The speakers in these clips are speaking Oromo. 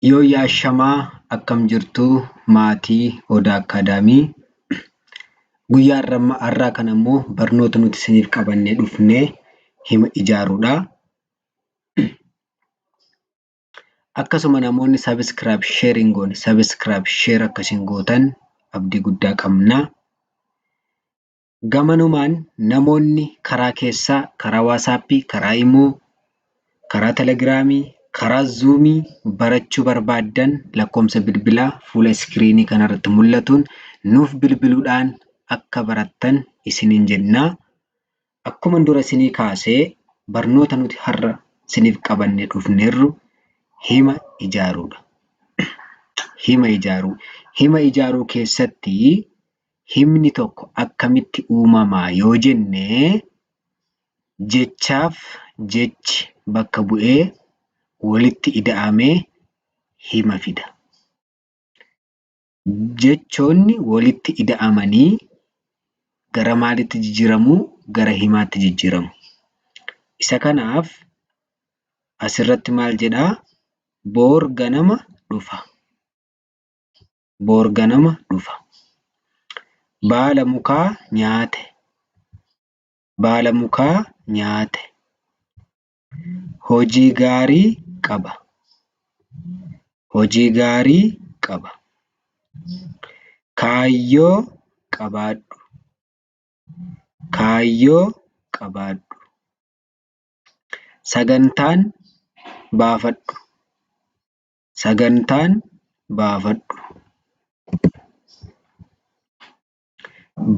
Yoo yaashamaa akkam jirtuu maatii Odaa Akaadaamii. Guyyaa har'aa kana immoo barnoota nuti isiniif qabannee dhufnee hima ijaaruudha. Akkasuma namoonni sabiskiraayib sheer hin goone sabiskiraayib sheer akkasiin gootan abdii guddaa qabna. Gamanumaan namoonni karaa keessaa, karaa waasaappii, karaa imoo, karaa telegiraamii, karaa zuumii barachuu barbaaddan lakkoofsa bilbilaa fuula iskiriinii kanarratti mul'atuun nuuf bilbiluudhaan akka barattan isiniin jenna. Akkuma dura isinii kaasee barnoota nuti har'a isiniif qabannee dhufneerru hima ijaaruudha. Hima ijaaruu keessatti himni tokko akkamitti uumamaa yoo jennee jechaaf jechi bakka bu'ee walitti ida'amee hima fida. Jechoonni walitti ida'amanii gara maalitti jijjiiramu? Gara himaatti jijjiiramu. Isa kanaaf asirratti maal jedhaa? Boor ganama dhufa. Boor ganama dhufa. Baala mukaa nyaate. Baala mukaa nyaate. Hojii gaarii qaba. Hojii gaarii qaba. Kaayyoo qabaadhu. Kaayyoo qabaadhu. Sagantaan baafadhu. Sagantaan baafadhu.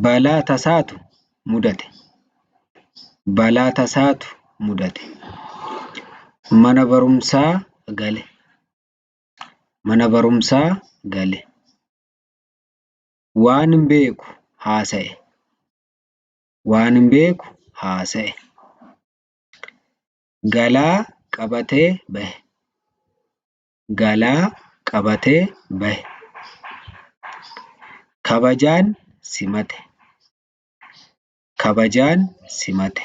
Balaa tasaatu mudate. Balaa tasaatu mudate. Mana barumsaa gale. Mana barumsaa gale. Waan beeku haasa'e. Waan beeku haasa'e. Galaa qabatee bahe. Galaa qabatee bahe. Kabajaan simate. Kabajaan simate.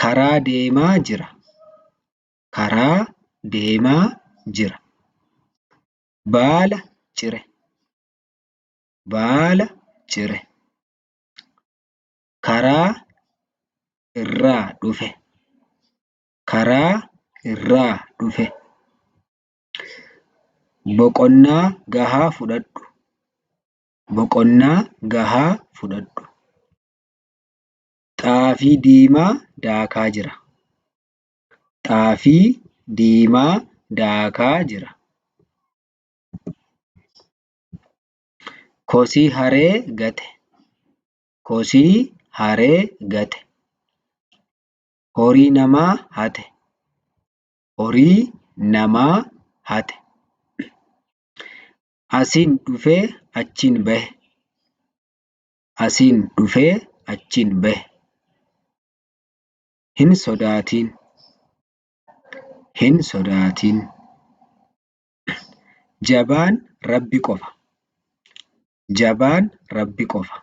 Karaa deemaa jira. Karaa deemaa jira. Baala cire. Baala cire. Karaa irraa dhufe. Karaa irraa dhufe. Boqonnaa gahaa fudhadhu. Boqonnaa gahaa fudhadhu. Xaafii diimaa daakaa jira. Xaafii diimaa daakaa jira. Kosii haree gate. Kosii haree gate. Horii namaa hate. Horii namaa hate. Asiin dhufee achiin bahe. Asiin dhufee achiin bahe. Hin sodaatin. Hin sodaatin. Jabaan Rabbi qofa. Jabaan Rabbi qofa.